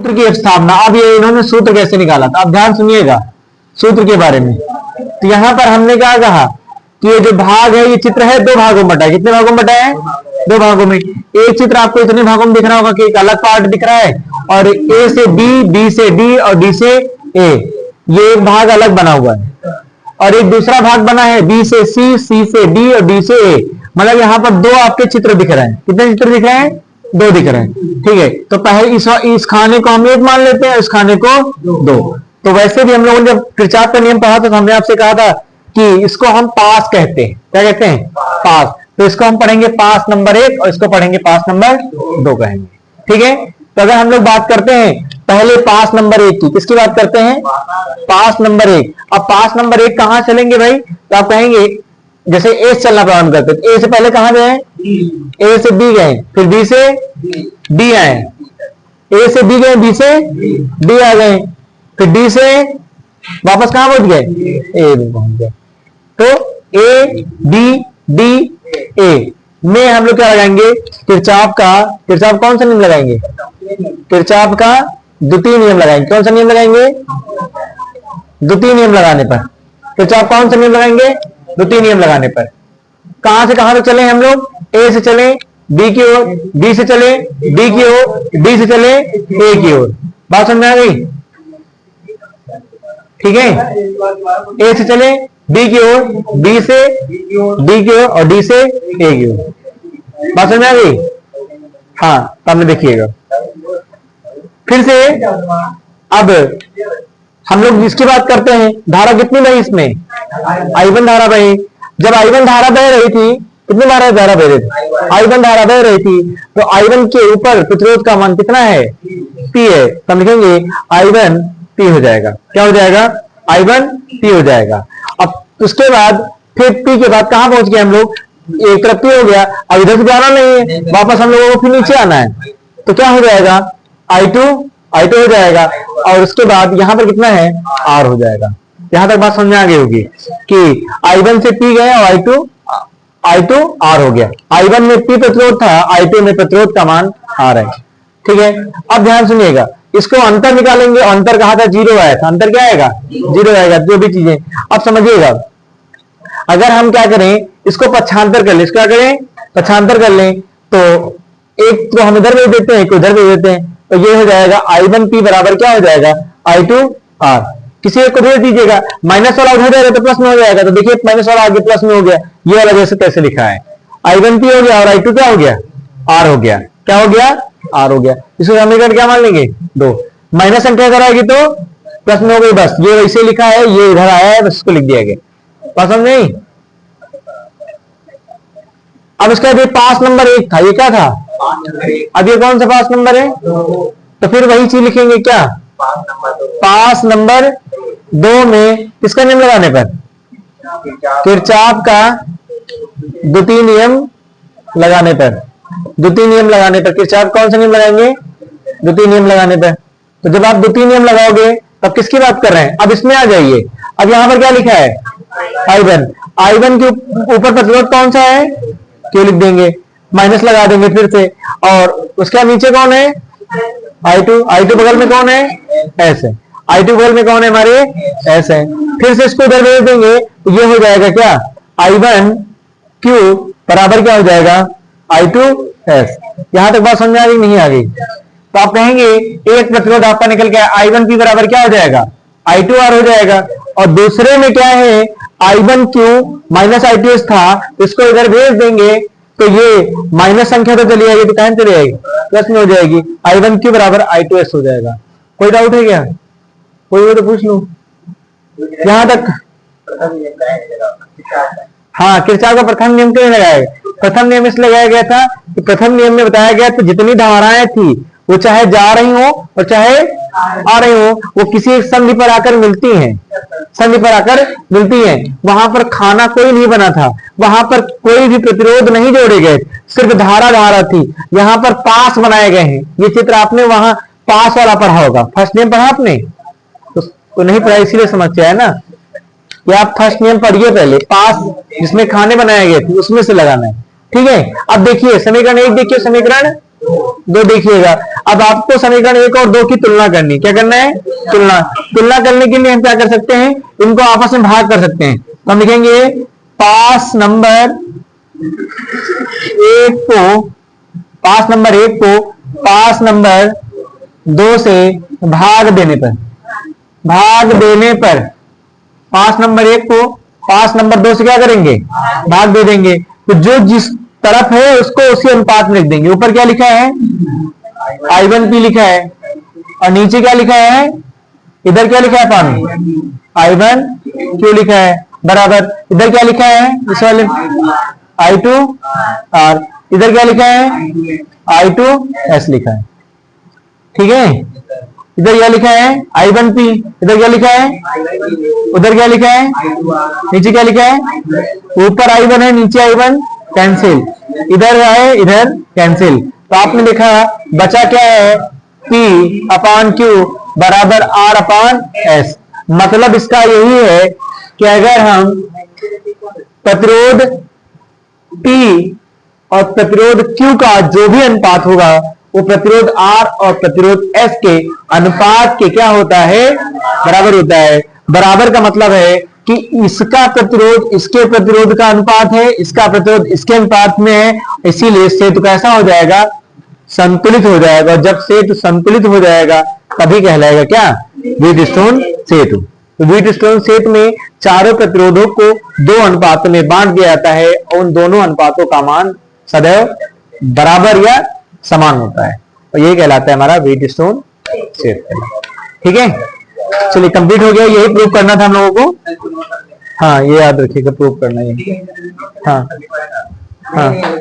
सूत्र की स्थापना। अब ये इन्होंने सूत्र कैसे निकाला था, अब ध्यान सुनिएगा सूत्र के बारे में। तो यहां पर हमने क्या कहा कि ये जो भाग है ये चित्र है दो भागों में बटा है। कितने भागों में बटा है? दो भागों में। एक चित्र आपको इतने भागों में दिख रहा होगा कि एक अलग पार्ट दिख रहा है, और ए से बी, बी से डी और डी से ए, ये एक भाग अलग बना हुआ है। और एक दूसरा भाग बना है बी से सी, सी से डी और डी से ए। मतलब यहां पर दो आपके चित्र दिख रहे हैं। कितने चित्र दिख रहे हैं? दो दिख रहे हैं। ठीक है, तो पहले इस खाने को हम एक मान लेते हैं, इस खाने को दो। तो वैसे भी हम लोगों ने जब किरचॉफ का नियम पढ़ा था तो हमने आपसे कहा था कि इसको हम पास कहते हैं। क्या कहते हैं? पास। तो इसको हम पढ़ेंगे पास नंबर 1 और इसको पढ़ेंगे पास नंबर 2 कहेंगे। ठीक है, तो अगर हम लोग बात करते हैं पहले पास नंबर 1 की, किसकी बात करते हैं? पास नंबर 1। अब पास नंबर 1 कहां चलेंगे भाई? तो आप कहेंगे जैसे ए से चलना प्रारंभ करते हैं, ए से पहले कहां गए? ए से बी गए, फिर बी से डी आए, ए से बी गए, बी से डी आ गए, फिर डी से वापस कहां पहुंच गए? ए में पहुंच गए। तो ए बी डी ए में हम लोग क्या लगाएंगे? किरचॉफ कौन सा नियम लगाएंगे? किरचॉफ का द्वितीय नियम लगाएंगे। कौन सा नियम लगाएंगे? द्वितीय नियम लगाने पर। किरचॉफ कौन सा नियम लगाएंगे? द्वितीय नियम लगाने पर। कहां से कहां तक चले हम लोग? ए से चले बी की ओर, बी से चले डी की ओर, डी से चले ए की ओर। बात समझ में आ गई? ठीक है, ए से चले बी की ओर, बी से डी की ओर और डी से ए की ओर। बात समझ में आ गई? हाँ, सामने देखिएगा। फिर से अब हम लोग इसकी बात करते हैं, धारा कितनी बही इसमें? I1 धारा बही। जब I1 धारा बह रही थी, कितनी धारा बह रही थी? I1 धारा बह रही थी, तो I1 के ऊपर प्रतिरोध का मान कितना है? P है। तो हम लिखेंगे I1 P हो जाएगा। क्या हो जाएगा? I1 P हो जाएगा। अब उसके बाद फिर P के बाद कहां पहुंच गए हम लोग? एक तरफ P हो गया। अब इधर से जाना नहीं है, वापस हम लोगों को फिर नीचे आना है। तो क्या हो जाएगा? I2 हो जाएगा। और उसके बाद यहां पर कितना है? R हो जाएगा। यहां तक बात समझ में आ गई होगी कि I1 से P गए और I2 R हो गया। I1 में P प्रतिरोध था, I2 में प्रतिरोध का मान R है। ठीक है, अब ध्यान सुनिएगा, इसको अंतर निकालेंगे। अंतर कहा था 0 आया था, अंतर क्या आएगा? 0 आएगा, जो भी चीजें। अब समझिएगा, अगर हम क्या करें, इसको पक्षांतर कर ले, इसको क्या करें? पक्षांतर कर लें, तो एक तो हम इधर भेज देते हैं, एक उधर भेज देते हैं, तो ये हो जाएगा I1 P बराबर क्या हो जाएगा? I2 R। किसी एक को भेज दीजिएगा, माइनस वाला उधर जाएगा तो प्लस में हो जाएगा। तो देखिए माइनस वाला आगे प्लस में हो गया, ये वाला जैसे कैसे लिखा है, I1 P हो गया और I2 क्या हो गया? R हो गया। क्या हो गया? R हो गया। इसको समीकरण क्या मान लेंगे? 2। माइनस संख्या इधर आएगी तो प्लस में हो गई, बस ये वैसे लिखा है, ये इधर आया है, बस इसको लिख दिया गया। पसंद नहीं? अब इसका जो पास नंबर 1 था, ये क्या था? अब ये कौन सा पास नंबर है? तो फिर वही चीज लिखेंगे, क्या? पास नंबर 2 में किसका नियम लगाने पर? किरचॉफ का द्वितीय नियम लगाने पर। द्वितीय नियम लगाने पर किरचॉफ कौन सा नियम लगाएंगे? द्वितीय नियम लगाने पर। तो जब आप द्वितीय नियम लगाओगे तब किसकी बात कर रहे हैं? अब इसमें आ जाइए। अब यहां पर क्या लिखा है? I1 के ऊपर प्रतिरोध कौन सा है? क्यों लिख देंगे, माइनस लगा देंगे फिर से। और उसके नीचे कौन है? I2 बगल में कौन है? S है। I2 बगल में कौन है हमारे? S है। फिर से इसको इधर भेज देंगे, तो ये हो जाएगा क्या? I1 Q बराबर क्या हो जाएगा? I2 S। यहां तक बात समझ आ गई? नहीं आ गई? तो आप कहेंगे एक प्रतिरोध आपका निकल गया, I1 P बराबर क्या हो जाएगा? I2 R हो जाएगा। और दूसरे में क्या है? I1 Q minus I2 S था, इसको इधर भेज देंगे तो ये माइनस संख्या तो चली जाएगी, तो कहां चली जाएगी? प्लस में हो जाएगी। I1 Q बराबर I2 S हो जाएगा। कोई डाउट है क्या? कोई हो तो पूछ लो यहां तक। हाँ, किरचॉफ का प्रथम नियम क्यों लगाया गया? प्रथम नियम इसलिए लगाया गया था कि प्रथम नियम में बताया गया था जितनी धाराएं थी वो चाहे जा रही हो और चाहे आ रही हो, वो किसी एक संधि पर आकर मिलती हैं। संधि पर आकर मिलती हैं। वहां पर खाना कोई नहीं बना था, वहां पर कोई भी प्रतिरोध नहीं जोड़े गए, सिर्फ धारा थी। यहाँ पर पास बनाए गए हैं। ये चित्र आपने वहां पास वाला पढ़ा होगा। फर्स्ट नियम पढ़ा आपने? तो नहीं पढ़ा, इसीलिए समस्या है ना कि आप फर्स्ट नियम पढ़िए पहले। पास जिसमें खाने बनाए गए थे उसमें से लगाना है। ठीक है, अब देखिए समीकरण 1, देखिए समीकरण दो देखिएगा। अब आपको समीकरण 1 और 2 की तुलना करनी, क्या करना है? तुलना करने के लिए हम क्या कर सकते हैं, इनको आपस में भाग कर सकते हैं। तो हम लिखेंगे पास नंबर 1 को पास नंबर 2 से भाग देने पर पास नंबर 1 को पास नंबर 2 से क्या करेंगे? भाग दे देंगे। तो जो जिस तरफ है उसको उसी अनुपात में लिख देंगे। ऊपर क्या लिखा है? I1P लिखा है, और नीचे क्या लिखा है? इधर क्या लिखा है पानी? I1Q लिखा है, बराबर इधर क्या लिखा है? इस वाले I2R, इधर क्या लिखा है? I2S लिखा है। ठीक है, इधर क्या लिखा है? I1P, इधर क्या लिखा है? उधर क्या लिखा है? नीचे क्या लिखा है? ऊपर I1 है, नीचे I1 कैंसिल, इधर है, इधर कैंसिल। तो आपने देखा बचा क्या है? P/Q बराबर R/S। मतलब इसका यही है कि अगर हम प्रतिरोध P और प्रतिरोध Q का जो भी अनुपात होगा वो प्रतिरोध R और प्रतिरोध S के अनुपात के क्या होता है? बराबर होता है। बराबर का मतलब है कि इसका प्रतिरोध इसके प्रतिरोध का अनुपात है, इसका प्रतिरोध इसके अनुपात में है, इसीलिए सेतु कैसा हो जाएगा? संतुलित हो जाएगा। जब सेतु संतुलित हो जाएगा तभी कहलाएगा क्या? व्हीटस्टोन सेतु। तो व्हीटस्टोन सेतु में चारों प्रतिरोधों को 2 अनुपातों में बांट दिया जाता है, और उन दोनों अनुपातों का मान सदैव बराबर या समान होता है, और ये कहलाता है हमारा व्हीटस्टोन सेतु। ठीक है, चलिए कंप्लीट हो गया। यही प्रूव करना था हम लोगों को। हाँ, ये याद रखिएगा, प्रूव करना है। हाँ हाँ।